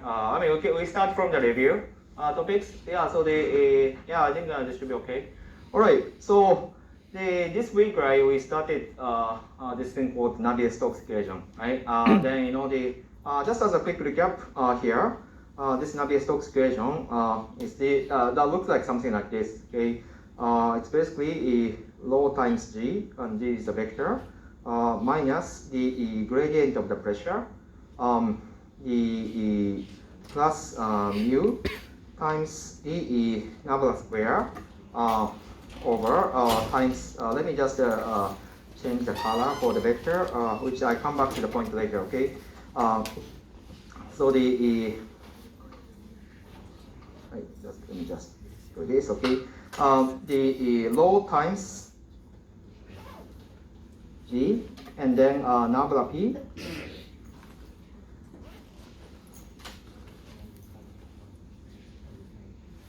I mean, okay, we start from the review topics. Yeah, so I think this should be okay. All right, so this week, right, we started this thing called Navier Stokes equation, right? Then just as a quick recap here, this Navier Stokes equation is that looks like something like this. Okay, it's basically rho times g, and g is a vector, minus the gradient of the pressure, the plus mu times the Navier square over times. Let me just change the color for the vector, which I come back to the point later. Okay, so let me just do this. Okay, the rho times g, and then Navier p.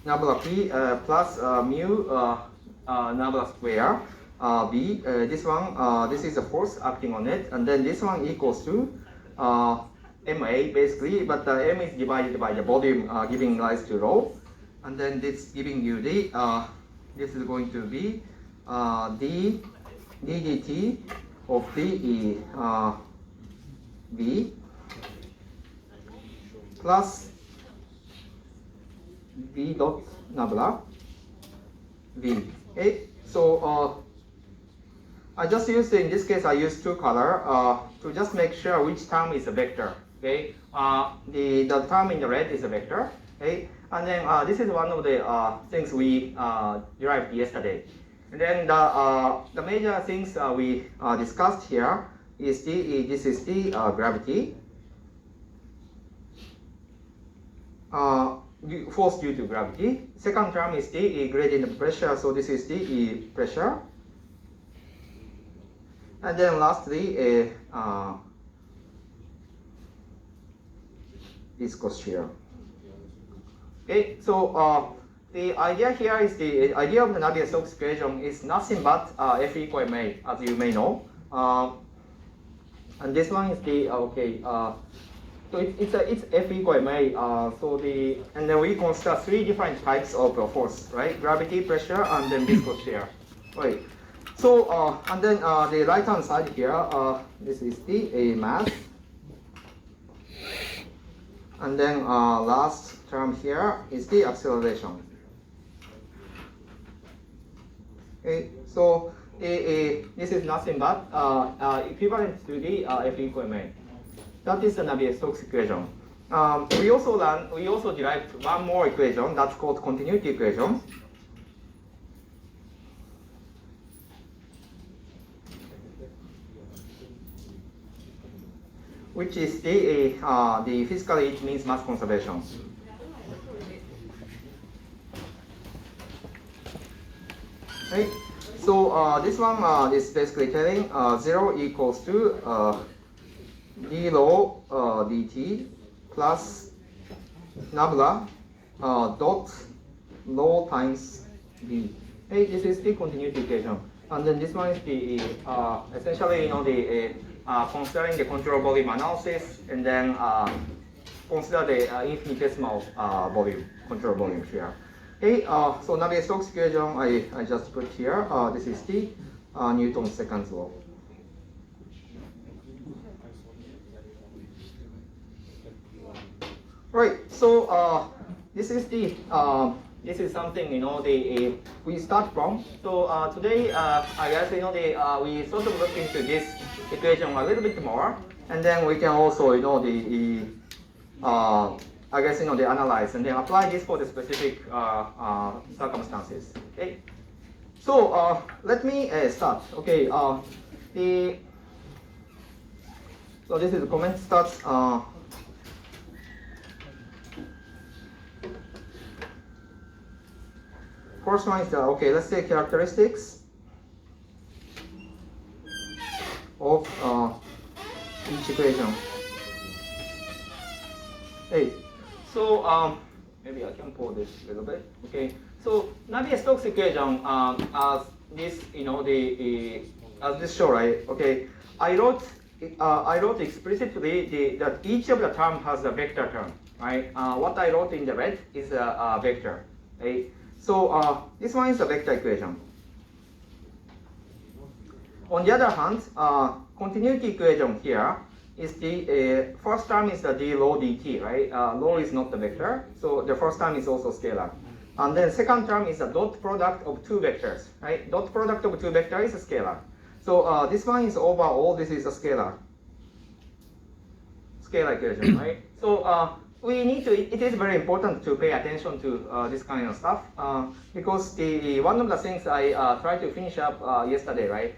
Navier p plus mu Navier square b. This one, this is the force acting on it, and then this one equals to ma basically, but m is divided by the volume giving rise to rho, and then this giving you the this is going to be d dt of the v plus v dot Navier v. Okay, so I just used, in this case I used two color to just make sure which term is a vector. Okay, the term in the red is a vector. Okay, and then this is one of the things we derived yesterday. And then the major things we discussed here is this is the gravity, force due to gravity. Second term is the gradient of pressure, so this is the pressure. And then lastly, viscous shear. Okay, so the idea here is the idea of the Navier Stokes equation is nothing but F equal ma, as you may know. And this one is the so it's F equal ma. And then we consider three different types of force, right? Gravity, pressure, and then viscous shear. Right. So and then the right hand side here, this is the mass, and then last term here is the acceleration. Okay, so this is nothing but equivalent to the F equal ma. That is the Navier Stokes equation. We also derived one more equation that's called continuity equation. Which is the physically it means mass conservation. Okay. So this one is basically telling 0 equals to d rho dt plus Navier dot rho times v. Okay, this is the continuity equation, and then this one is the essentially the considering the control volume analysis, and then consider the infinitesimal volume, control volume here. Okay, so Navier Stokes equation I just put here. This is the Newton's second law. Right. So this is the this is something we start from. So today I guess we sort of look into this equation a little bit more, and then we can also I guess the analyze and then apply this for the specific circumstances. Okay. So let me start. Okay. So this is the comment starts. First one is let's say characteristics of each equation. Hey, so maybe I can pull this a little bit. Okay, so Navier Stokes equation as this as this show, right? Okay, I wrote explicitly that each of the term has a vector term. right? What I wrote in the red is a vector, right? So this one is a vector equation. On the other hand, continuity equation here is the first term is the d rho dt, right? Rho is not the vector, so the first term is also scalar. And then second term is the dot product of two vectors, right? Dot product of two vectors is a scalar. So this one is overall, this is a scalar equation, right? So we need to, it is very important to pay attention to this kind of stuff because one of the things I tried to finish up yesterday, right?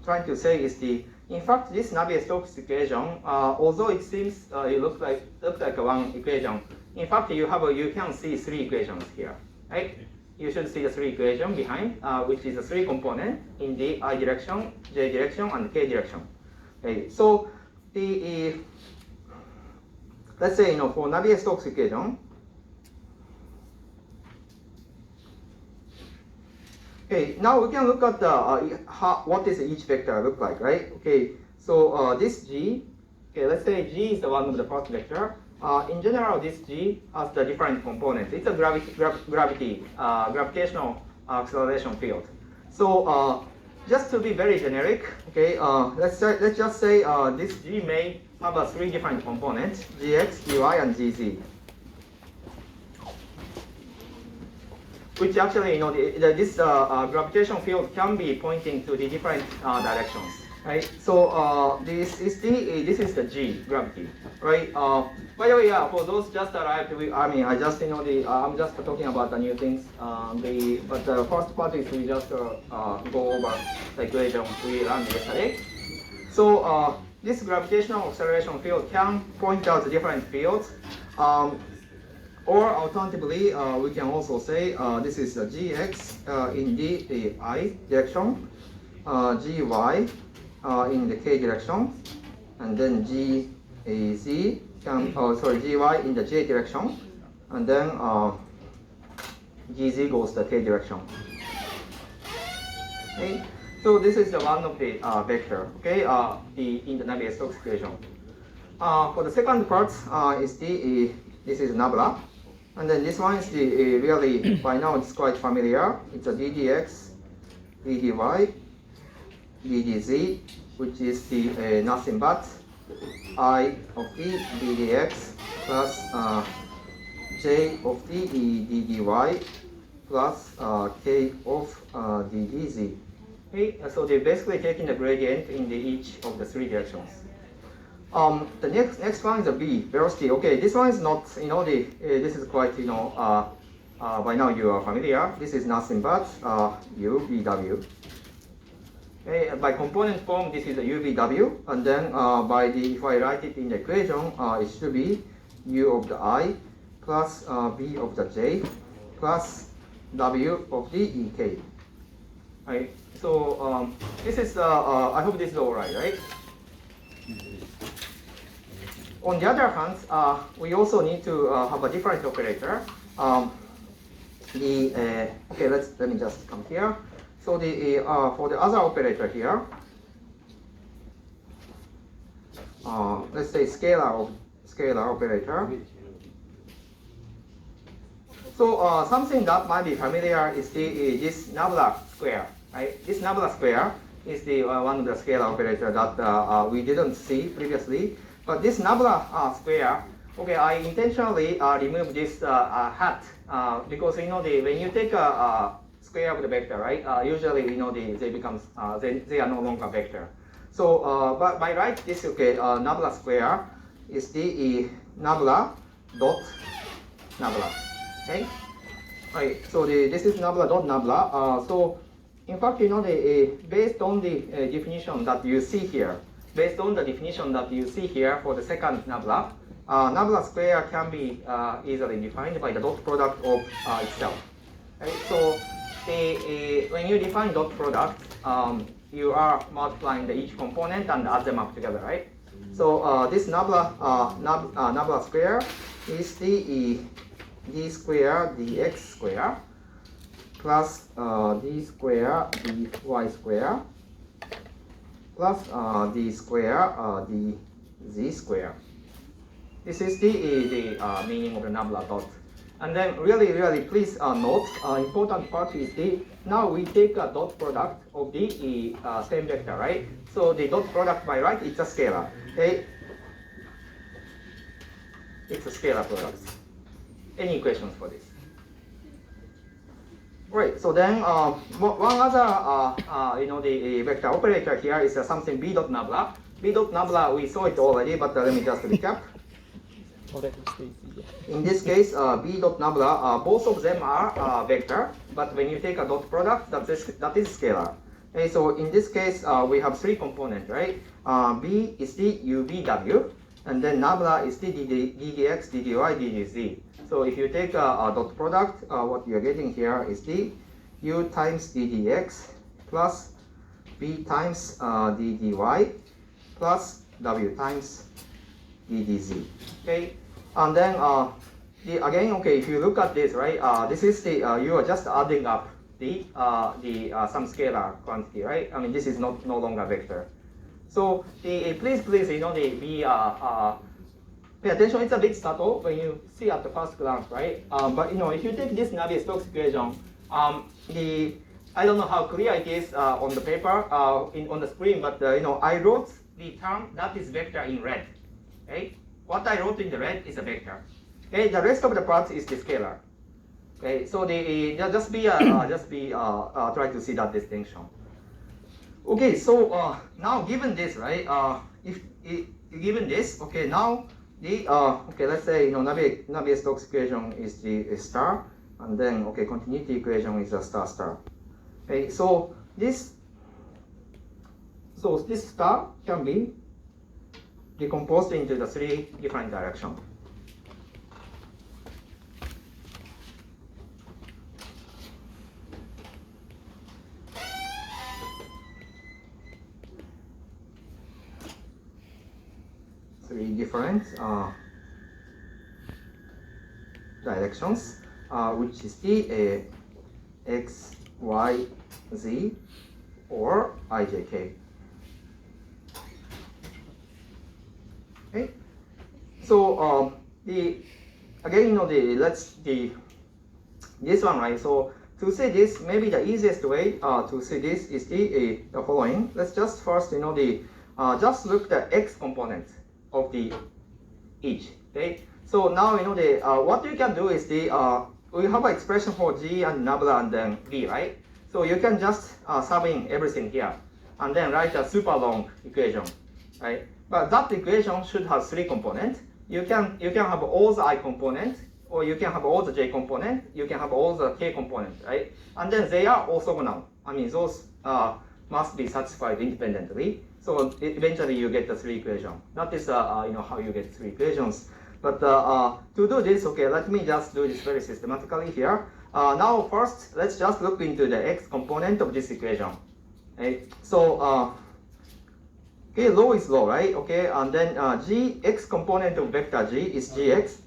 Trying to say is in fact, this Navier-Stokes equation, although it seems it looks like one equation, in fact, you can see three equations here, right? You should see the three equations behind, which is the three components in the I direction, J direction, and K direction. Okay, so let's say for Navier-Stokes equation, okay, now we can look at what does each vector look like, right? Okay, so this G, okay, let's say G is the one of the first vector. In general, this G has the different components. It's a gravitational acceleration field. So just to be very generic, okay, let's just say this G may have three different components: Gx, Gy, and Gz. Which actually, this gravitational field can be pointing to the different directions, right? So this is the G gravity, right? By the way, for those just arrived, I just I'm just talking about the new things. But the first part is we just go over the equation we learned yesterday. So this gravitational acceleration field can point out the different fields. Or alternatively, we can also say this is the Gx in the I direction, Gy in the K direction, and then Gz can, Gy in the J direction, and then Gz goes the K direction. Okay, so this is the one of the vector. Okay, in the Navier-Stokes equation. For the second part is this is nabla. And then this one is really, by now it's quite familiar. It's a ddx, ddy, ddz, which is nothing but I of the ddx plus j of the ddy plus k of ddz. Okay, so they're basically taking the gradient in each of the three directions. The next one is the v, velocity. Okay, this one is not, this is quite, by now you are familiar. This is nothing but u, v, w. Okay, by component form, this is a u, v, w. And then if I write it in the equation, it should be u of the I plus v of the j plus w of the ek. Right, so this is, I hope this is all right? On the other hand, we also need to have a different operator. Okay, let me just come here. So for the other operator here, let's say scalar operator. So something that might be familiar is this nabla square, right? This nabla square is one of the scalar operator that we didn't see previously. But this nabla square, okay, I intentionally remove this hat because when you take a square of the vector, right? Usually they are no longer vector. So but by right, this nabla square is the nabla dot nabla. Okay, right. So this is nabla dot nabla. So in fact, based on the definition that you see here. Based on the definition that you see here for the second nabla, nabla square can be easily defined by the dot product of itself. Right? So when you define dot product, you are multiplying each component and add them up together, right? So this nabla square is the d square dx square plus d square dy square plus d square dz square. This is the meaning of the nabla dot. And then really please note, important part is now we take a dot product of the same vector, right? So the dot product by right, it's a scalar, okay? It's a scalar product. Any questions for this? Right, so then one other, the vector operator here is something b dot nabla. B dot nabla, we saw it already, but let me just recap. In this case, b dot nabla, both of them are vector, but when you take a dot product, that is scalar. Okay, so in this case, we have three components, right? B is the UVW, and then nabla is the ddx, ddy, ddz. So if you take a dot product, what you're getting here is the u times ddx plus b times ddy plus w times ddz. Okay, and then again, okay, if you look at this, right, this is the you are just adding up the some scalar quantity, right? I mean, this is no longer vector. So please, pay attention. It's a bit subtle when you see at the first glance, right? But if you take this Navier-Stokes equation, I don't know how clear it is on the paper on the screen, but I wrote the term that is vector in red. Okay, what I wrote in the red is a vector. Okay, the rest of the part is the scalar. Okay, so just try to see that distinction. Okay, so now given this, right? Given this, okay, now okay, let's say Navier-Stokes equation is the star, and then continuity equation is a star star. Okay, so this star can be decomposed into the three different directions. Three different directions, which is the x, y, z, or ijk. Okay, so this one, right? So to see this, maybe the easiest way to see this is the following. Let's just first just look the x component of the each. Okay, so now what you can do is we have an expression for g and nabla and then b, right? So you can just sub in everything here and then write a super long equation, right? But that equation should have three components. You can have all the I components, or you can have all the j component. You can have all the k components, right? And then they are orthogonal. I mean, those must be satisfied independently. So eventually you get the three equations. That is how you get three equations. But to do this, okay, let me just do this very systematically here. Now first, let's just look into the x component of this equation. Okay, so okay, rho is rho, right? Okay, and then x component of vector g is gx.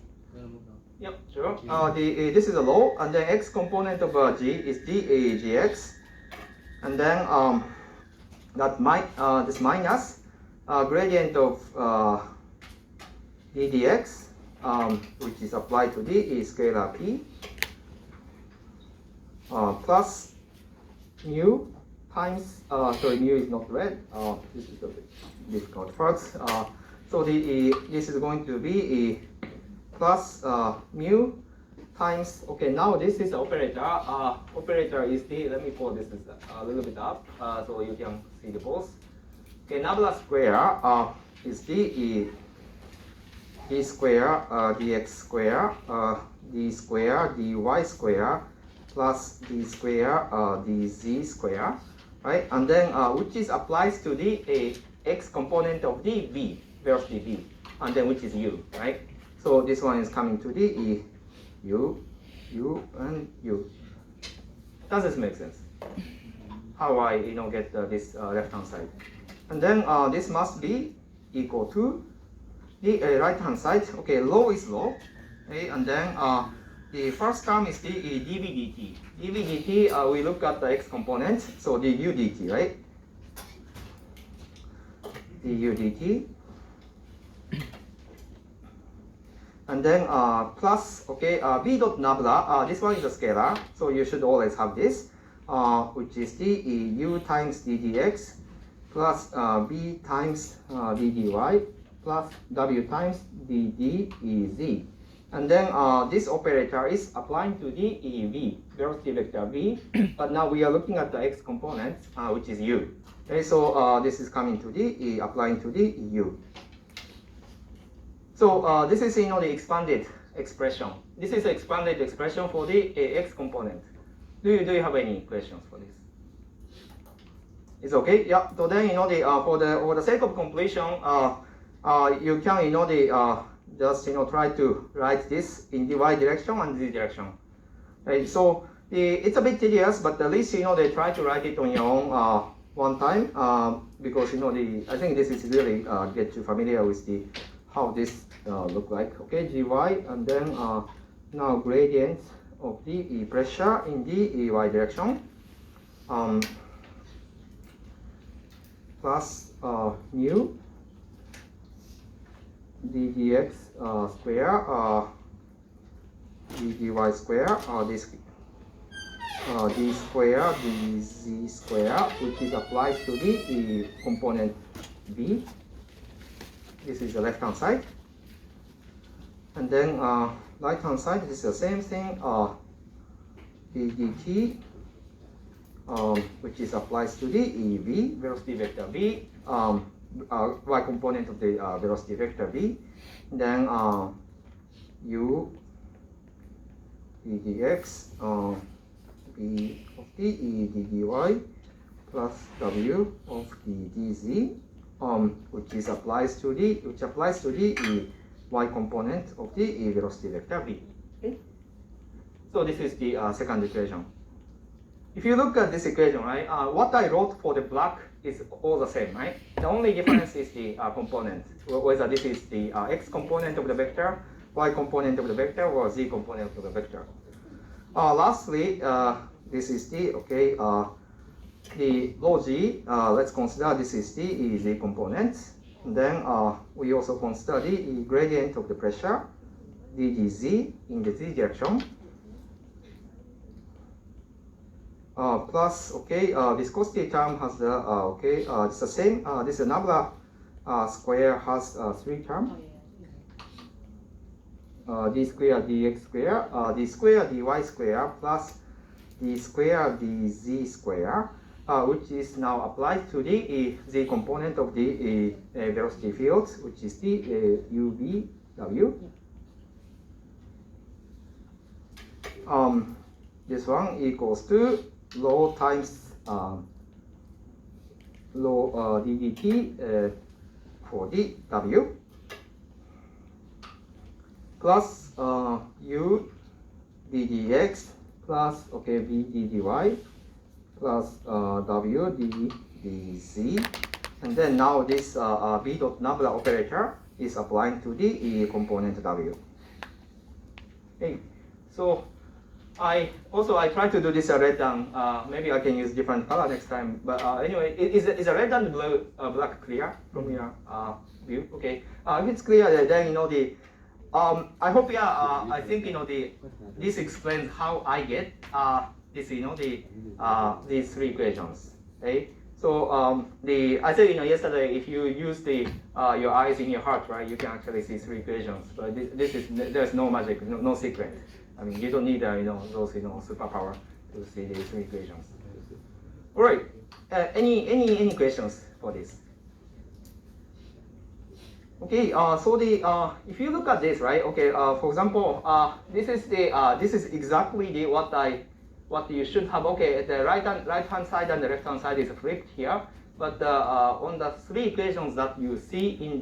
Yep, sure. This is a rho, and then x component of g is gx, and then this minus gradient of ddx, which is applied to the scalar p, plus mu times, sorry, mu is not red. This is a bit difficult first. So this is going to be plus mu times, okay, now this is the operator. Operator is let me pull this a little bit up so you can see the both. Okay, nabla square is d square dx square d square dy square plus d square dz square, right? And then which is applies to the x component of the v, velocity v, and then which is u, right? So this one is coming to the u, and u. Does this make sense? How I get this left hand side, and then this must be equal to the right hand side. Okay, rho is rho, okay, and then the first term is the dv dt. dv dt, we look at the x component, so du dt, right? Du dt. and then plus, okay, b dot nabla, this one is a scalar, so you should always have this, which is the u times d dx plus b times d dy plus w times d dez. And then this operator is applying to the v, velocity vector v, but now we are looking at the x component, which is u. Okay, so this is coming to the applying to the u. So this is the expanded expression. This is the expanded expression for the x component. Do you have any questions for this? It's okay. Yeah. So then for the sake of completion, you can just try to write this in the y direction and z direction. Right. So it's a bit tedious, but at least they try to write it on your own one time because I think this is really get you familiar with the how this look like. Okay, gy, and then now gradient of the pressure in the y direction plus mu d dx square d dy square this d square dz square, which is applied to the component b. This is the left hand side, and then right hand side is the same thing, d dt, which is applies to the v, velocity vector v, y component of the velocity vector v, then u d dx b of the d dy plus w of the dz, which applies to the y component of the velocity vector v. Okay? So this is the second equation. If you look at this equation, right, what I wrote for the black is all the same, right? The only difference is the component, whether this is the x component of the vector, y component of the vector, or z component of the vector. Lastly, this is the rho g. Let's consider this is the z component. And then we also consider the gradient of the pressure, ddz in the z direction. Plus, viscosity term has the it's the same. This nabla square has three terms. D square dx square, d square dy square plus d square dz square, which is now applied to the z component of the velocity field, which is the uvw. This one equals to rho times rho ddt for the w plus u ddx plus v ddy plus w dz, and then now this b dot nabla operator is applying to the component w. Okay, so I try to do this red and maybe I can use different color next time. But anyway, is a red and blue black clear from your view? Okay, if it's clear, then I hope I think this explains how I get this these three equations. Okay, so I said yesterday, if you use your eyes in your heart, right, you can actually see three equations. But there's no magic, no secret. I mean, you don't need those superpower to see these three equations. All right. Any questions for this? Okay. So if you look at this, right? Okay. For example, this is exactly what you should have. Okay. The right hand side and the left hand side is flipped here, but on the three equations that you see in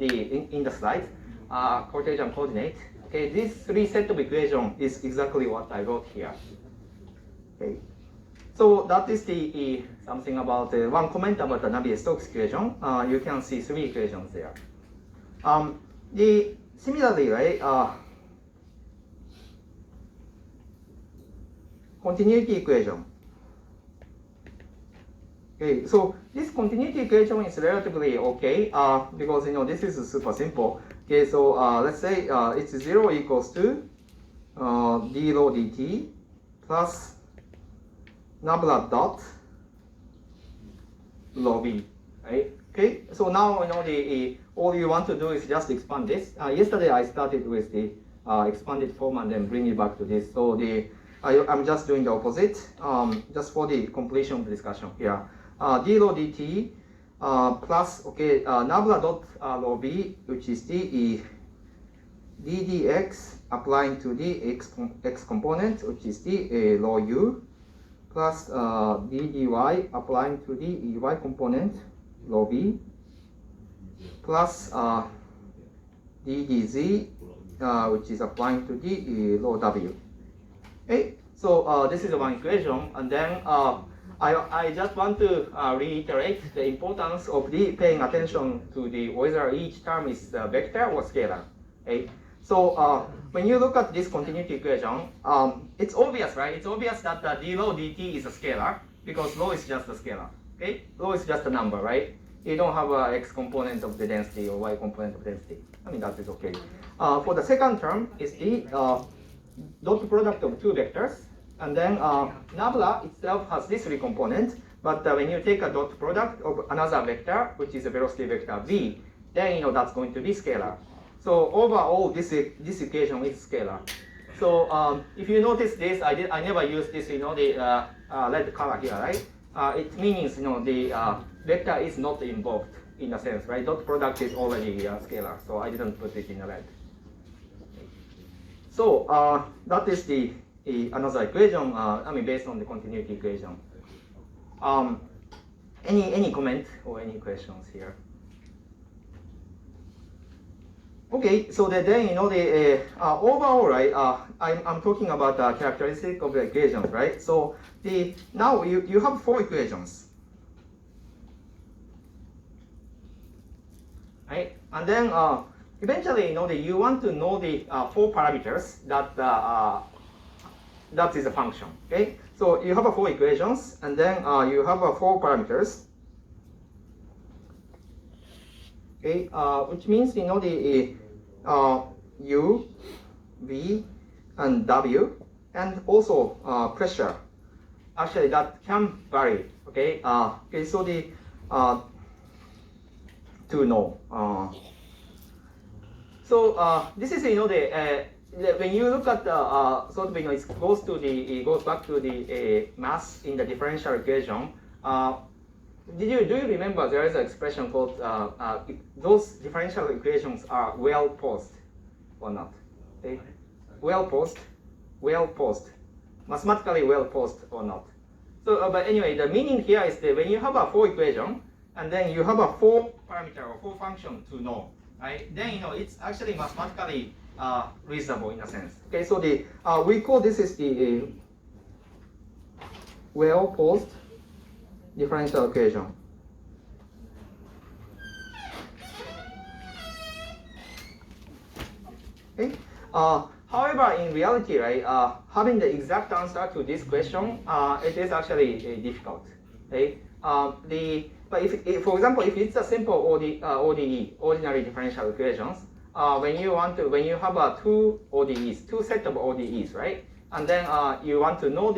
the slides, Cartesian coordinate. Okay, this three set of equation is exactly what I wrote here. Okay, so that is the something about one comment about the Navier-Stokes equation. You can see three equations there. Similarly, right? Continuity equation. Okay, so this continuity equation is relatively okay because this is super simple. Okay, so let's say it's 0 equals to d rho dt plus nabla dot rho v, right? Okay, so now all you want to do is just expand this. Yesterday I started with the expanded form and then bring it back to this. So I'm just doing the opposite, just for the completion of the discussion here. D rho dt plus, okay, nabla dot rho v, which is the d dx applying to the x component, which is the rho u, plus d dy applying to the y component, rho v, plus d dz, which is applying to the rho w. Okay, so this is one equation, and then I just want to reiterate the importance of the paying attention to the whether each term is a vector or scalar. Okay, so when you look at this continuity equation, it's obvious, right? It's obvious that the d rho dt is a scalar because rho is just a scalar. Okay, rho is just a number, right? You don't have a x component of the density or y component of density. I mean, that is okay. For the second term is the dot product of two vectors, and then nabla itself has this three component, but when you take a dot product of another vector, which is a velocity vector v, then that's going to be scalar. So overall, this equation is scalar. So if you notice this, I never use this, the red color here, right? It means the vector is not involved in a sense, right? Dot product is already scalar, so I didn't put it in the red. So that is the another equation. I mean, based on the continuity equation. Any comment or any questions here? Okay, so then the overall, right? I'm talking about the characteristic of the equations, right? So now you have four equations, right? And then eventually, you want to know the four parameters that is a function. Okay, so you have four equations, and then you have four parameters. Okay, which means the u, v, and w, and also pressure. Actually, that can vary. Okay, okay, so to know. So this is when you look at the sort of it goes back to the mass in the differential equation. Do you remember there is an expression called those differential equations are well posed or not? Okay? Well posed, mathematically well posed or not? So, but anyway, the meaning here is that when you have a four equation and then you have a four parameter or four function to know, right? Then it's actually mathematically reasonable in a sense. Okay, so we call this is the well posed differential equation. Okay. However, in reality, right, having the exact answer to this question, it is actually difficult. Okay. But if, for example, if it's a simple ODE, ordinary differential equations, when you have two ODEs, two set of ODEs, right, and then you want to know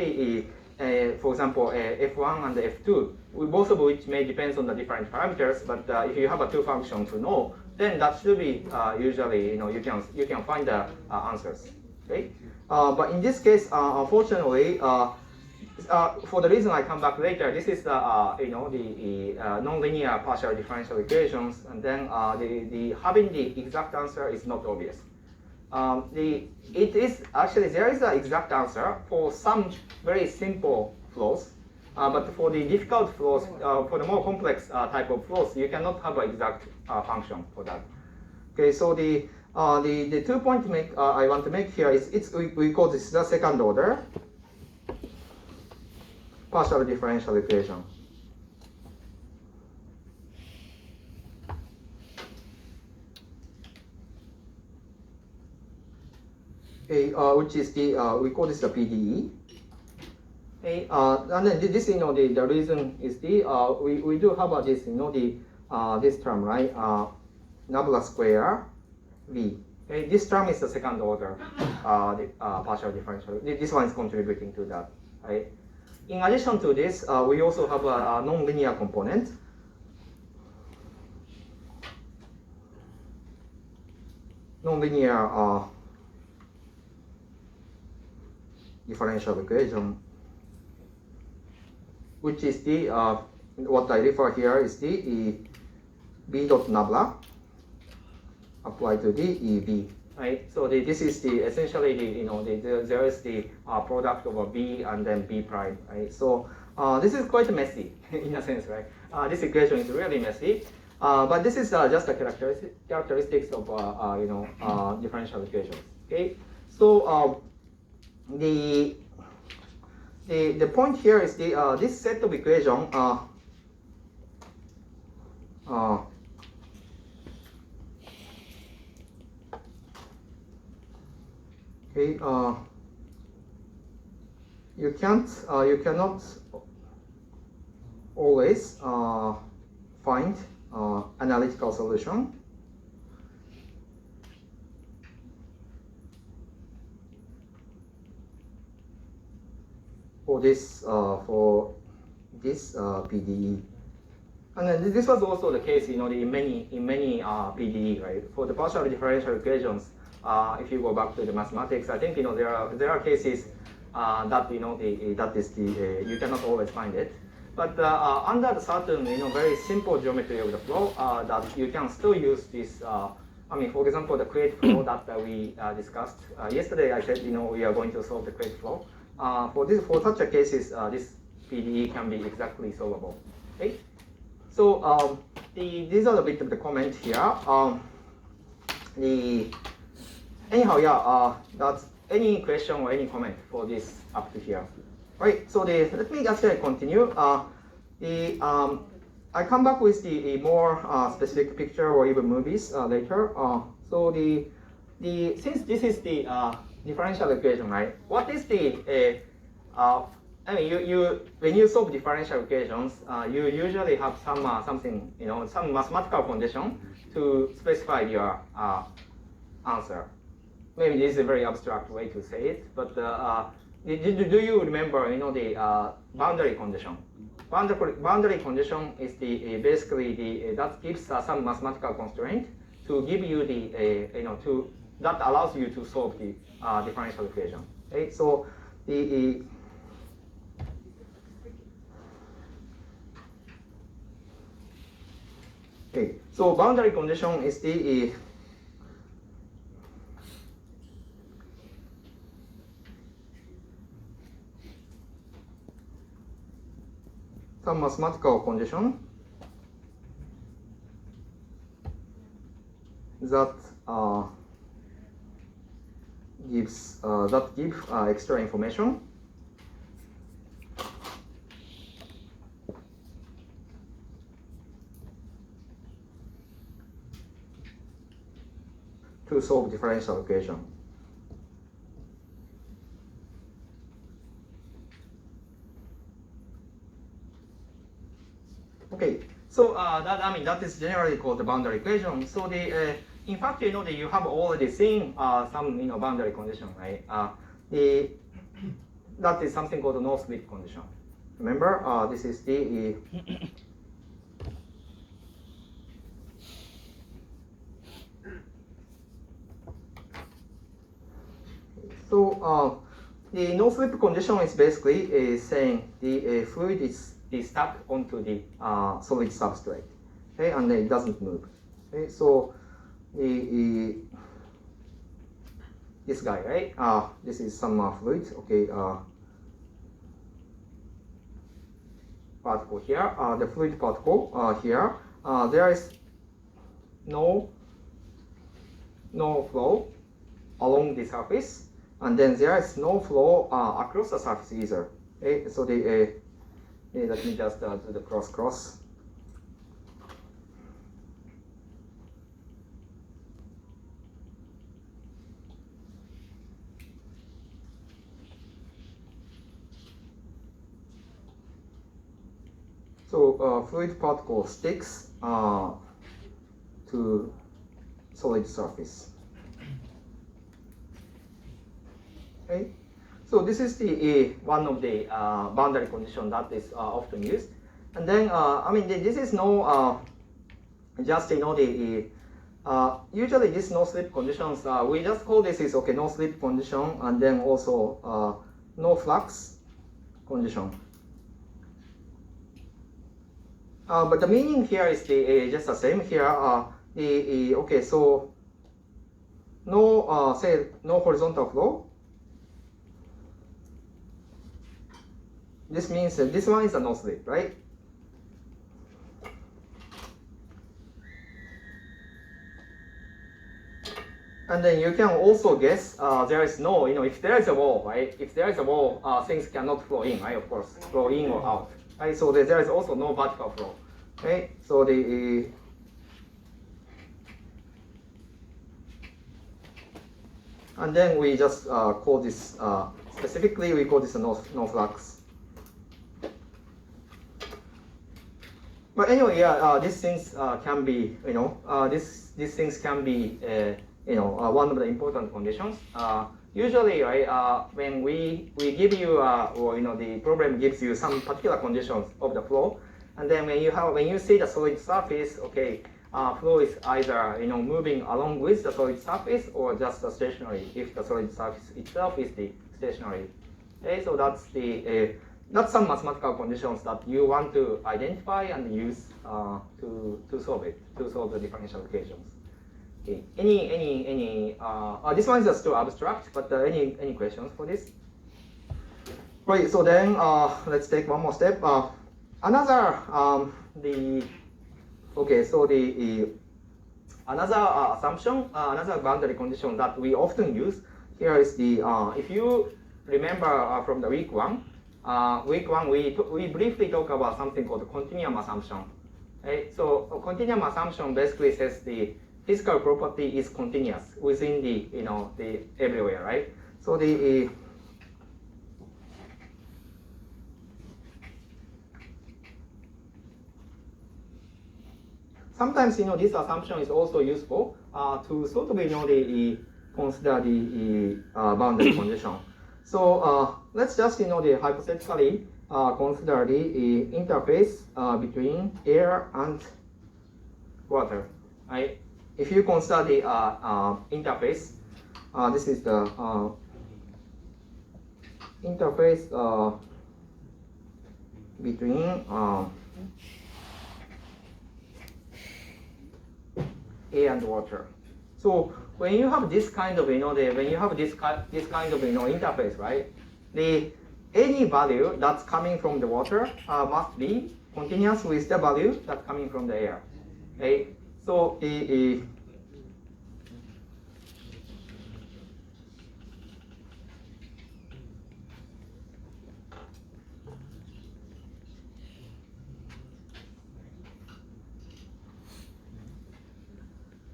for example, f1 and f2, both of which may depend on the different parameters. But if you have a two function to know, then that should be usually you can find the answers. Okay, but in this case, unfortunately, for the reason I come back later, this is the nonlinear partial differential equations, and then having the exact answer is not obvious. It is actually there is an exact answer for some very simple flows, but for the difficult flows, for the more complex type of flows, you cannot have an exact function for that. Okay, so the 2 point I want to make here is we call this the second order partial differential equation. Okay, which is we call this the PDE. Okay, and then this the reason is we do have this this term, right? Nabla square V. Okay, this term is the second order partial differential. This one is contributing to that. Right? In addition to this, we also have a non-linear component. Non-linear differential equation, which is the what I refer here is the B dot nabla applied to the EB. Right. So this is the essentially there is the product of a B and then B prime. Right. So this is quite messy in a sense, right? This equation is really messy. But this is just the characteristics of differential equations. Okay, so the point here is this set of equation. Okay, you cannot always find analytical solution for this PDE, and then this was also the case, in many PDE, right? For the partial differential equations, if you go back to the mathematics, I think there are cases that you cannot always find it. But under the certain, very simple geometry of the flow, that you can still use this. For example, the create flow that we discussed yesterday. I said, we are going to solve the create flow. For such a cases, this PDE can be exactly solvable. Okay. So these are a bit of the comment here. That's any question or any comment for this up to here. Right, so let me actually continue. I come back with the more specific picture or even movies later. So since this is the differential equation, right? What is the when you solve differential equations, you usually have something, some mathematical condition to specify your answer. Maybe this is a very abstract way to say it, but do you remember, the boundary condition? Boundary condition is basically that gives some mathematical constraint to give you that allows you to solve the differential equation. Okay, so so boundary condition is some mathematical condition that give extra information to solve differential equation. Okay, so that is generally called the boundary equation. So in fact, you have already seen some boundary condition, right? That is something called the no-split condition. Remember, this is the so the no-slip condition is basically saying the fluid is stuck onto the solid substrate, okay, and it doesn't move. Okay, so this guy, right? This is some fluid, okay, particle here. The fluid particle here. There is no flow along the surface, and then there is no flow across the surface either. Okay, so let me just do the cross. So fluid particle sticks to solid surface. So this is the one of the boundary condition that is often used. And then, I mean, this is no, just, the, usually this no slip conditions, we just call this is, okay, no slip condition, and then also no flux condition. But the meaning here is just the same here. Okay, so no, say, no horizontal flow. This means that this one is a no slip, right? And then you can also guess there is no, if there is a wall, right? If there is a wall, things cannot flow in, right? Of course, flow in or out, right? So there is also no vertical flow, right? So the and then we just call this specifically we call this a no flux. But anyway, yeah, these things can be, these things can be, one of the important conditions. Usually, right, when we give you, or the program gives you some particular conditions of the flow, and then when you see the solid surface, okay, flow is either moving along with the solid surface or just stationary. If the solid surface itself is the stationary, okay, so that's the that's some mathematical conditions that you want to identify and use to solve it, to solve the differential equations. Okay. This one is still abstract, but any questions for this? Right. So then let's take one more step. Another another assumption, another boundary condition that we often use here is the if you remember from the week one, we briefly talk about something called the continuum assumption. Right? So a continuum assumption basically says the physical property is continuous within the the everywhere, right? So the sometimes this assumption is also useful to sort of consider the boundary condition. So let's just the hypothetically consider the interface between air and water. Right? If you consider the interface, this is the interface between air and water. So when you have this kind of when you have this kind of interface, right? Any value that's coming from the water must be continuous with the value that's coming from the air. Okay? So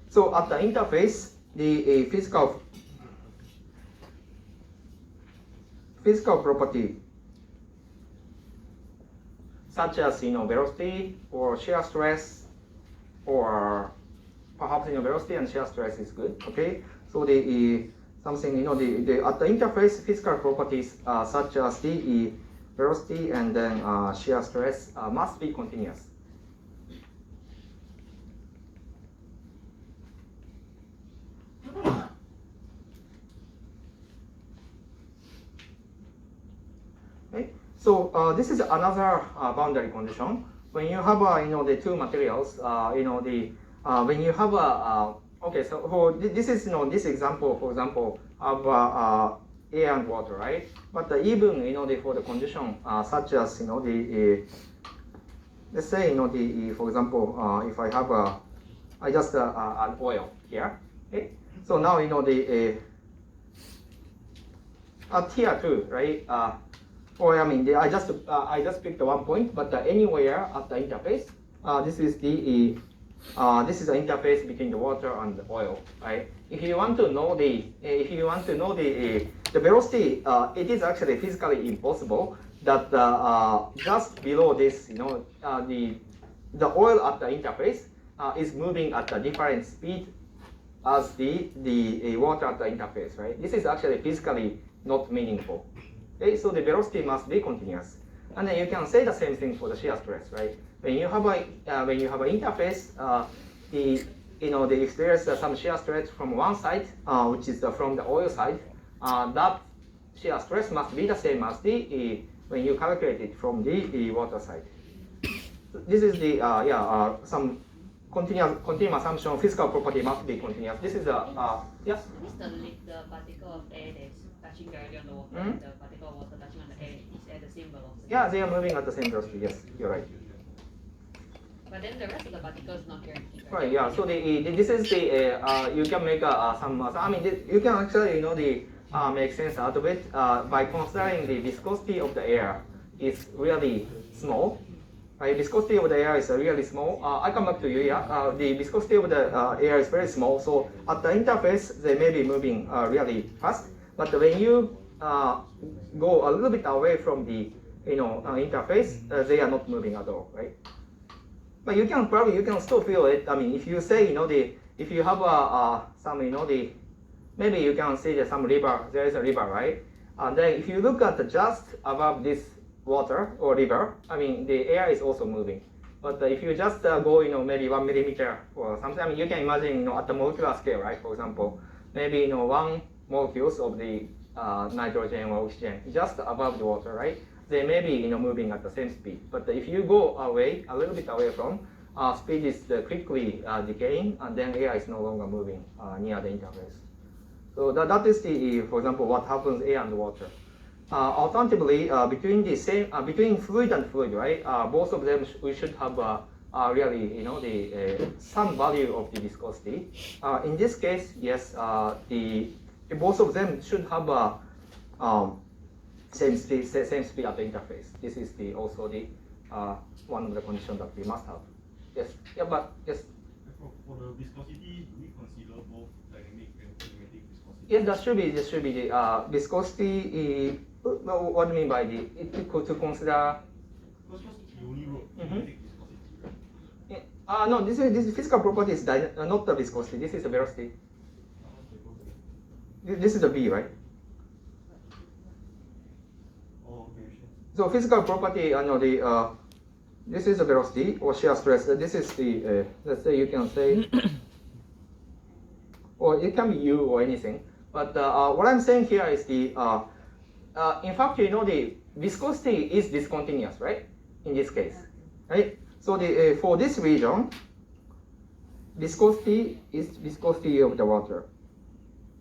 so at the interface, the physical property such as velocity or shear stress, or perhaps velocity and shear stress is good. Okay, so the something the at the interface physical properties such as the velocity and then shear stress must be continuous. Okay. So this is another boundary condition. When you have the two materials, when you have a okay, so for this is this example, for example, of air and water, right? But even for the condition such as let's say for example if I have I just an oil here, okay? So now at here too, right? Or I mean, I just picked one point, but anywhere at the interface, this is the interface between the water and the oil, right? If you want to know the velocity, it is actually physically impossible that just below this, the oil at the interface is moving at a different speed as the water at the interface, right? This is actually physically not meaningful. Okay, so the velocity must be continuous. And then you can say the same thing for the shear stress, right? When you have an interface, if there's some shear stress from one side, which is from the oil side, that shear stress must be the same as the when you calculate it from the water side. This is the some continuum assumption. Physical property must be continuous. This is yes. Is the particle of air that's touching directly on the water and the particle of water touching on the air is at the same velocity? Yeah, they are moving at the same velocity. Yes, you're right. But then the rest of the particles not guaranteed. Right. Yeah. So this is the you can make some. I mean, you can actually make sense out of it by considering the viscosity of the air is really small. Right, viscosity of the air is really small. I come back to you. Yeah, the viscosity of the air is very small. So at the interface, they may be moving really fast. But when you go a little bit away from the interface, they are not moving at all. Right. But you can still feel it. I mean, if you say if you have some maybe you can see that some river. There is a river, right? And then if you look at just above this water or river, I mean the air is also moving. But if you just go maybe 1 millimeter or something, I mean you can imagine at the molecular scale, right? For example, maybe 1 molecules of the nitrogen or oxygen just above the water, right? They may be moving at the same speed. But if you go away a little bit away from, speed is quickly decaying, and then air is no longer moving near the interface. So that is for example, what happens air and water. Alternatively, between fluid and fluid, right? Both of them we should have really some value of the viscosity. In this case, yes, both of them should have same speed at the interface. This is also one of the conditions that we must have. Yes. Yeah, but yes. For the viscosity, do we consider both dynamic and kinematic viscosity? Yes, that should be the viscosity. What do you mean by to consider? Because you only wrote kinematic viscosity, right? Yeah. No, this physical property is not the viscosity. This is the velocity. This is the V, right? Oh, okay. So physical property, this is the velocity or shear stress. This is the let's say you can say, or it can be U or anything. But what I'm saying here is in fact, the viscosity is discontinuous, right? In this case, right? So for this region, viscosity is viscosity of the water,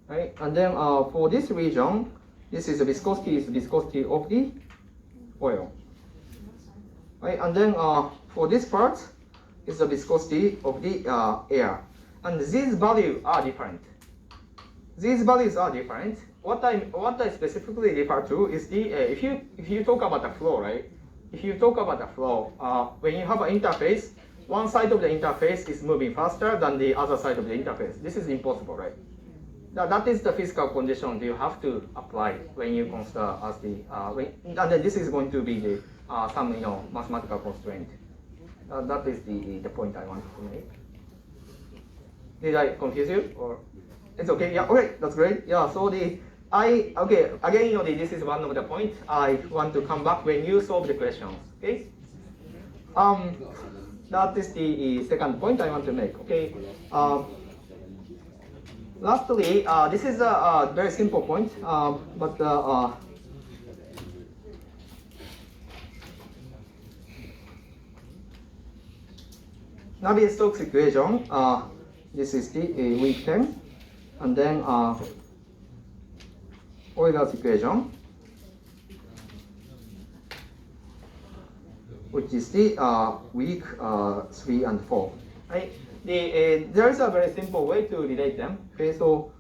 right? And then for this region, this is the viscosity of the oil, right? And then for this part, is the viscosity of the air, and these values are different. These values are different. What I specifically refer to is if you talk about the flow, right? If you talk about the flow, when you have an interface, one side of the interface is moving faster than the other side of the interface. This is impossible, right? That is the physical condition you have to apply when you consider as and then this is going to be the some mathematical constraint. That is the point I wanted to make. Did I confuse you or? It's okay. Yeah. Okay. That's great. Yeah. So okay. Again, this is one of the points I want to come back when you solve the questions. Okay. That is the second point I want to make. Okay. Lastly, this is a very simple point, but Navier-Stokes equation. This is the weak 10. And then Euler's equation, which is the weak 3 and 4. Right? There is a very simple way to relate them. Okay, so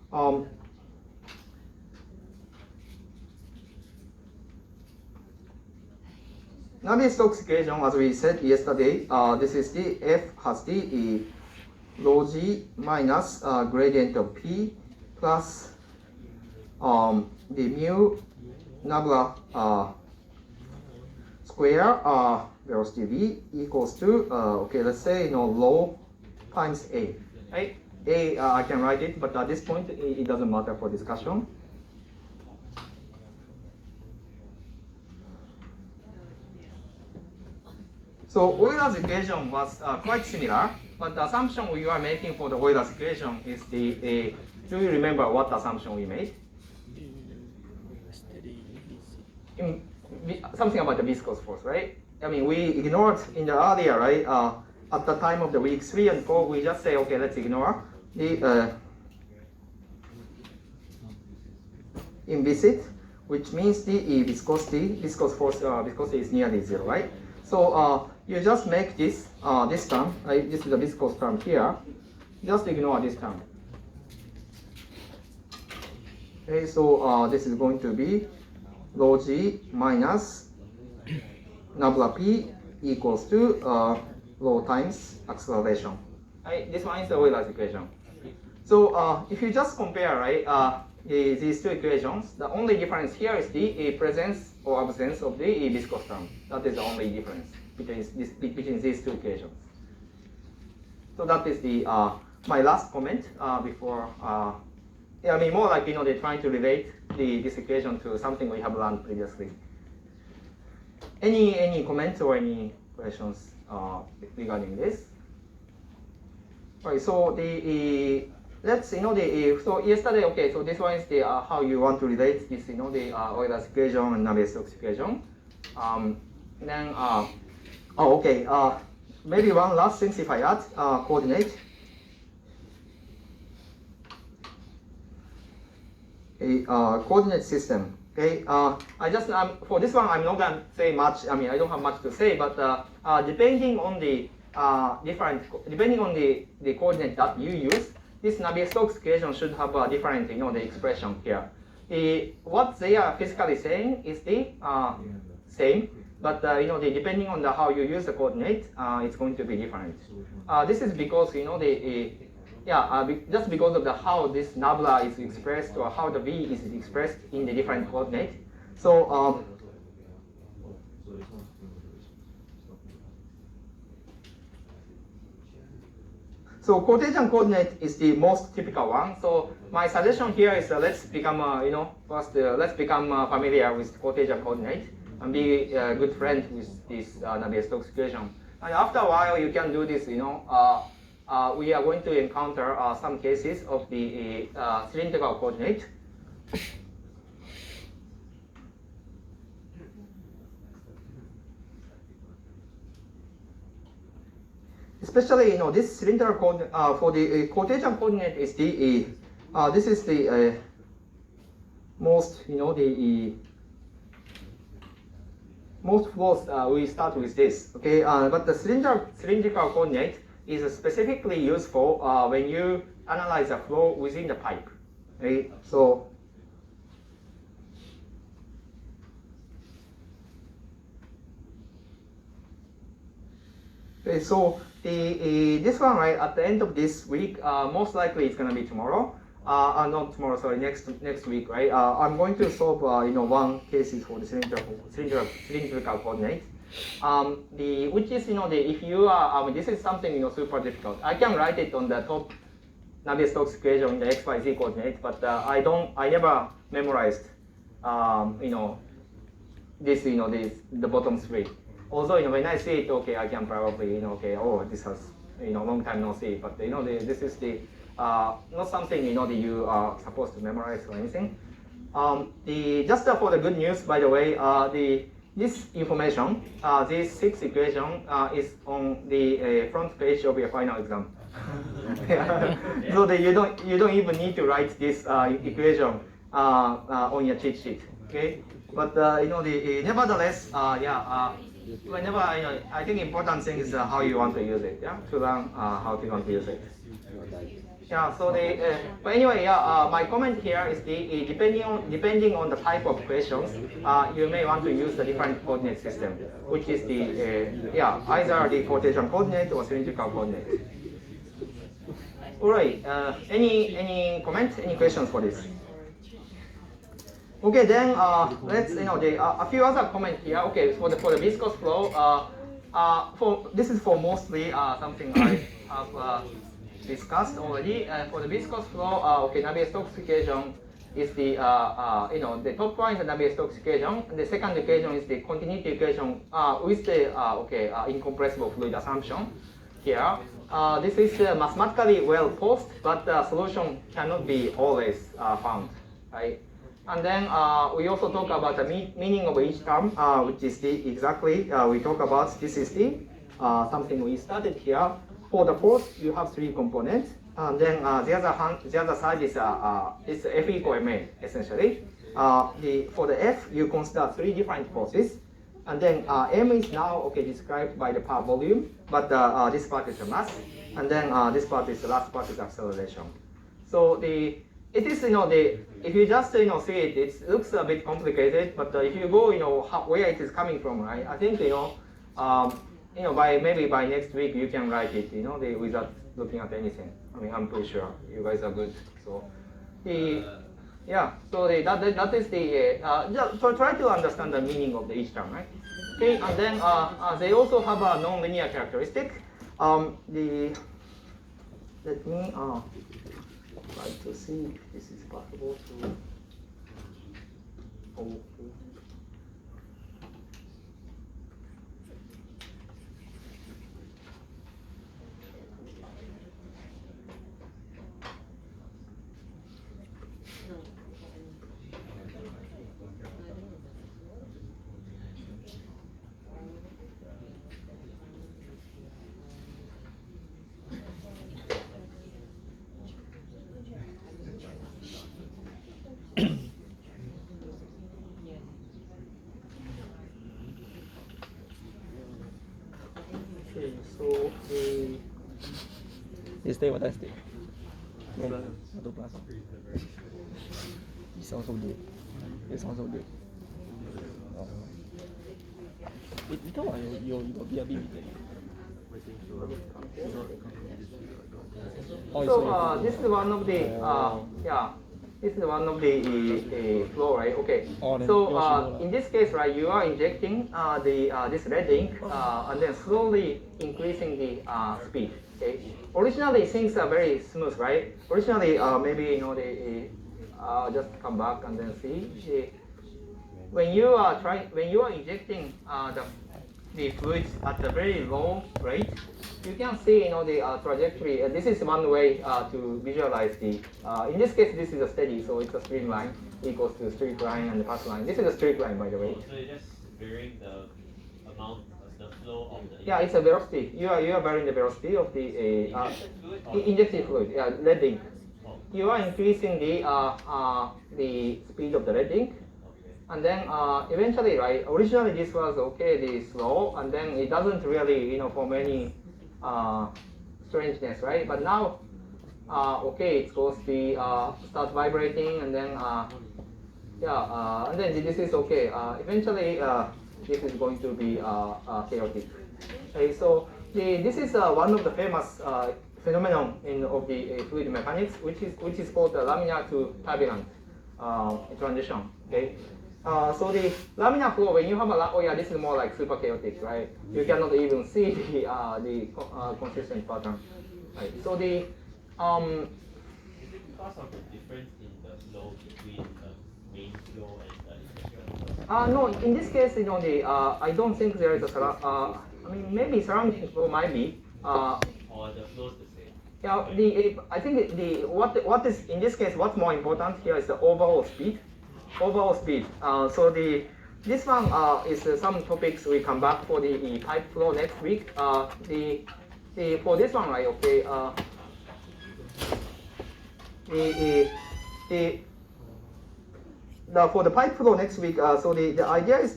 Navier-Stokes equation, as we said yesterday, this is the F has the rho g minus gradient of P plus the mu nabla square velocity V equals to okay, let's say rho times A. Right? A I can write it, but at this point it doesn't matter for discussion. So Euler's equation was quite similar, but the assumption we are making for the Euler's equation is the, do you remember what assumption we made? Something about the viscous force, right? I mean, we ignored in the earlier, right? At the time of the week 3 and 4, we just say, okay, let's ignore the implicit, which means the viscous force, viscosity is nearly 0, right? So you just make this this term, right? This is the viscous term here. Just ignore this term. Okay, so this is going to be rho g minus nabla p equals to rho times acceleration. Right? This one is the Euler's equation. So if you just compare, right, these two equations, the only difference here is the presence or absence of the viscous term. That is the only difference between these two equations. So that is the my last comment before. I mean, more like, they're trying to relate this equation to something we have learned previously. Any comments or any questions regarding this? Right. So let's so yesterday, okay. So this one is the how you want to relate this, the Euler's equation and Navier-Stokes equation. Then okay. Maybe one last thing if I add coordinate. Coordinate system. Okay, I just for this one I'm not gonna say much. I mean, I don't have much to say, but depending on the the coordinate that you use, this Navier-Stokes equation should have a different, the expression here. What they are physically saying is the same, but depending on how you use the coordinate, it's going to be different. This is because just because of how this nabla is expressed or how the v is expressed in the different coordinate. So so Cartesian coordinate is the most typical one. So my suggestion here is let's become first let's become familiar with Cartesian coordinate and be a good friend with this Navier-Stokes equation. And after a while, you can do this. We are going to encounter some cases of the cylindrical coordinate. Especially, this cylindrical coordinate for the Cartesian coordinate is the this is the most most flows we start with this. Okay, but the cylindrical coordinate is specifically useful when you analyze the flow within the pipe. Right? So okay, so this one, right, at the end of this week, most likely it's gonna be tomorrow. Not tomorrow, sorry, next week, right? I'm going to solve one cases for the cylindrical coordinate. Which is if you are this is something super difficult. I can write it on the top Navier-Stokes equation in the XYZ coordinate, but I never memorized this the bottom three. Although when I see it, okay, I can probably okay, oh, this has long time no see, but this is the not something that you are supposed to memorize or anything. Just for the good news, by the way, this information, this 6 equation is on the front page of your final exam. So that you don't even need to write this equation on your cheat sheet. Okay, but nevertheless, whenever I think important thing is how you want to use it. Yeah, to learn how to want to use it. Yeah, so but anyway, my comment here is depending on the type of questions, you may want to use the different coordinate system, which is either the Cartesian coordinate or cylindrical coordinate. All right, any comments, any questions for this? Okay, then let's a few other comments here. Okay, for the viscous flow, this is for mostly something I have discussed already. For the viscous flow, okay, Navier-Stokes equation is the the top one is the Navier-Stokes equation. And the second equation is the continuity equation with the incompressible fluid assumption here. This is mathematically well posed, but the solution cannot be always found, right? And then we also talk about the meaning of each term, which is exactly we talk about. This is the something we started here. For the force, you have three components. And then the other side is F equal ma essentially. For the F, you consider three different forces, and then M is now described by the power volume, but this part is the mass, and then this part is the last part is acceleration. So it is if you just see it, it looks a bit complicated, but if you go where it is coming from, right? I think maybe by next week you can write it without looking at anything. I mean, I'm pretty sure you guys are good. So that is so try to understand the meaning of each term, right? Okay, and then they also have a non-linear characteristic. Let me try to see if this is possible to. Okay. Stay what I stay. Satu plus. This also good. This also good. Oh. Itu lah you BRB meeting. So this is one of the this is one of the flow, right? Okay. So in this case, right, you are injecting this red ink and then slowly increasing the speed. Okay. Originally things are very smooth, right? Originally maybe they just come back and then see. When you are injecting the fluids at a very low rate, you can see the trajectory. This is one way to visualize the. In this case, this is a steady, so it's a straight line equals to straight line and the path line. This is a straight line, by the way. So you're just varying the amount, the flow of the. Yeah, it's a velocity. You are varying the velocity of the injected fluid. Yeah, red ink. You are increasing the speed of the red ink. And then eventually, right, originally this was the slow, and then it doesn't really, form any strangeness, right? But now, it's supposed to start vibrating, and then, and then this is okay. Eventually, this is going to be chaotic. Okay, so this is one of the famous phenomenon of the fluid mechanics, which is called the laminar to turbulent transition. Okay. So the laminar flow, when you have this is more like super chaotic, right? You cannot even see the consistent pattern. Right. So the Because of the difference in the flow between the main flow and the injector. no, in this case, I don't think there is a I mean, maybe surrounding flow might be. Or the flow is the same. Yeah, I think what is in this case what's more important here is the overall speed. Overall speed. So this one is some topics we come back for the pipe flow next week. For this one, right? Okay. For the pipe flow next week. So the idea is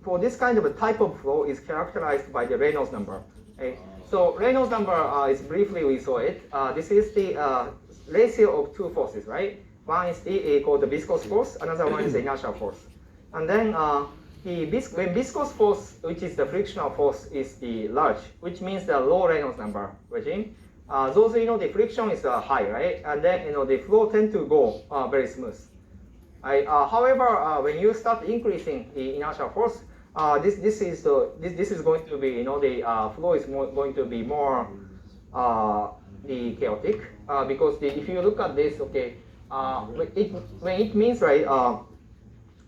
for this kind of a type of flow is characterized by the Reynolds number. Okay. So Reynolds number is briefly we saw it. This is the ratio of two forces, right? One is called the viscous force, another one is the inertial force. And then when viscous force, which is the frictional force, is the large, which means the low Reynolds number regime. Those the friction is high, right? And then the flow tend to go very smooth. However, when you start increasing the inertial force, this is going to be the flow is going to be more the chaotic because if you look at this, okay. when it means right,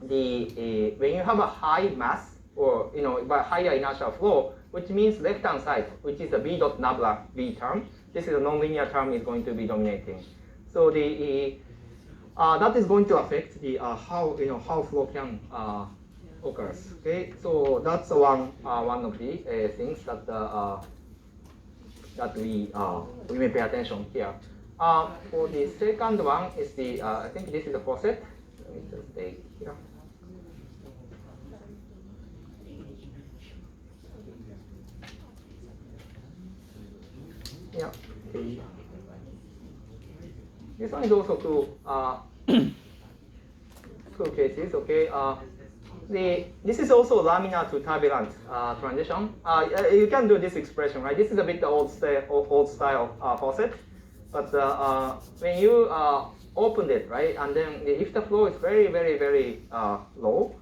when you have a high mass or by higher inertial flow, which means left hand side, which is the v dot nabla v term. This is a nonlinear term is going to be dominating. So that is going to affect the how flow can occurs. Okay, so that's one of the things that that we may pay attention here. For the second one is the I think this is a faucet. Let me just take here. Yeah. Okay. This one is also two cases. Okay. This is also laminar to turbulent transition. You can do this expression, right? This is a bit old style faucet, but when you opened it, right, and then if the flow is very low,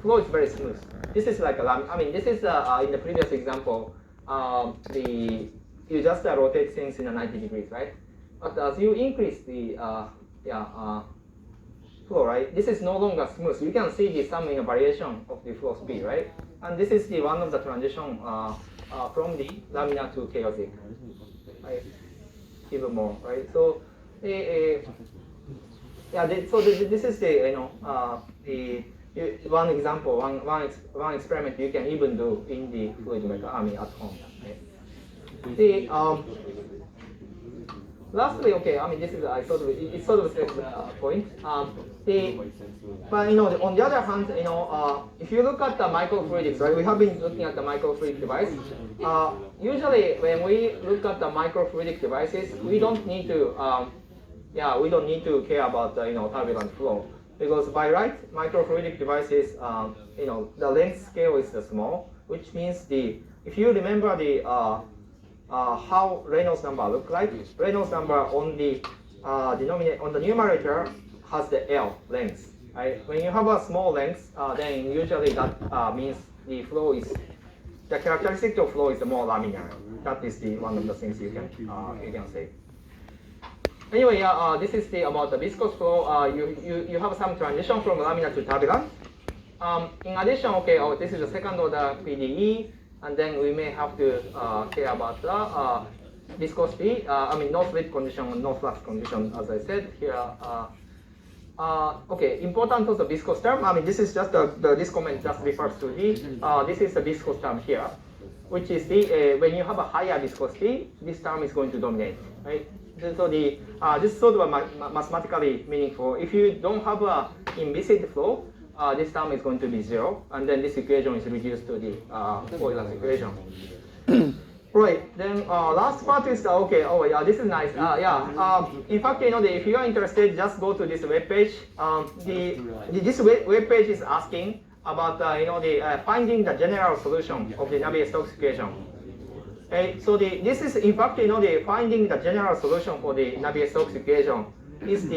flow is very smooth. This is like this is in the previous example, you just rotate things in 90 degrees, right? But as you increase the flow, right, this is no longer smooth. You can see some variation of the flow speed, right? And this is the one of the transition from the laminar to chaotic, right? Even more, right? So so this is the one example, one experiment you can even do in the fluid mechanics at home. Right? Lastly, okay, this is it's sort of a point. But on the other hand, if you look at the microfluidics, right, we have been looking at the microfluidic device. Usually, when we look at the microfluidic devices, we don't need to care about the turbulent flow, because by right, microfluidic devices, the length scale is small, which means if you remember how Reynolds number look like. Reynolds number on the numerator has the L length. Right? When you have a small length, then usually that means the characteristic of flow is more laminar. That is one of the things you can say. Anyway, this is about the viscous flow. You have some transition from laminar to turbulent. In addition, okay, this is the second order PDE. And then we may have to care about the viscosity. No slip condition, no flux condition, as I said here. Okay, importance of the viscous term. This is just this comment just refers to this is the viscous term here, which is when you have a higher viscosity, this term is going to dominate, right? So this is sort of mathematically meaningful. If you don't have a inviscid flow, this term is going to be 0, and then this equation is reduced to the Euler's equation. Right. Then last part is okay. Oh yeah, this is nice. In fact, if you are interested, just go to this web page. This web page is asking about finding the general solution of the Navier-Stokes equation. Okay. So this is in fact finding the general solution for the Navier-Stokes equation is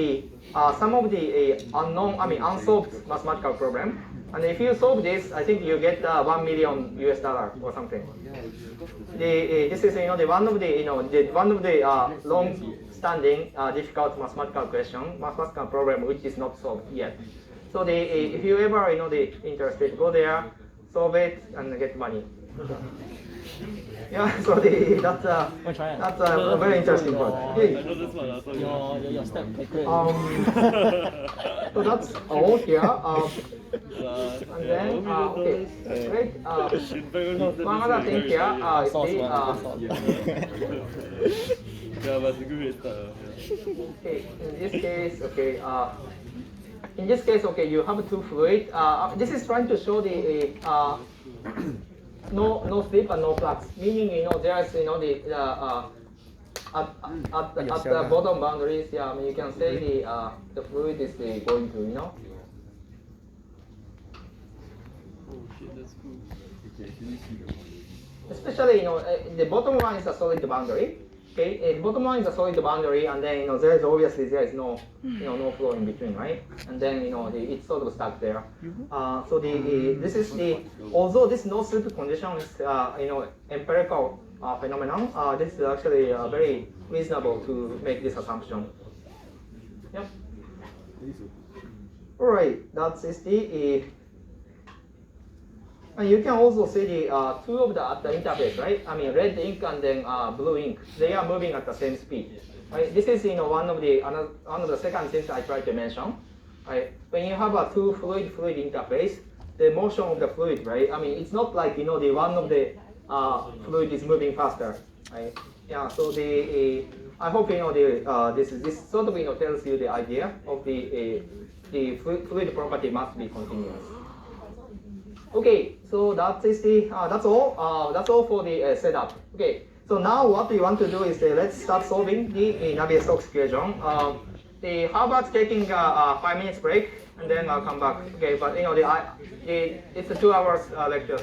some of the unsolved mathematical problem. And if you solve this, I think you get $1 million or something. This is one of the long-standing difficult mathematical problem which is not solved yet. So if you ever interested, go there, solve it, and get money. Yeah, so that's a very interesting part. Hey. Your step calculator. So that's all here. And then, okay, great. One other thing here is okay, in this case, okay, you have two fluid. This is trying to show the no slip and no flux, meaning there's at the bottom boundaries. Yeah, you can say the fluid is going to Oh shit, that's cool. Especially the bottom one is a solid boundary. Okay, the bottom one is a solid boundary, and then there is obviously no flow in between, right? And then it's sort of stuck there. So this is although this no slip condition is empirical phenomenon, this is actually very reasonable to make this assumption. Yep. Alright, that is the. And you can also see the two of the at the interface, right? I mean, red ink and then blue ink. They are moving at the same speed. Right? This is one of the second things I tried to mention. Right? When you have a two fluid interface, the motion of the fluid, right? I mean, it's not like the one of the fluid is moving faster, right? Yeah. So I hope this sort of tells you the idea of the fluid property must be continuous. Okay, so that's all for the setup. Okay, so now what we want to do is let's start solving the Navier Stokes equation. How about taking a 5 minutes break and then I'll come back. Okay, but it's a 2 hours lecture.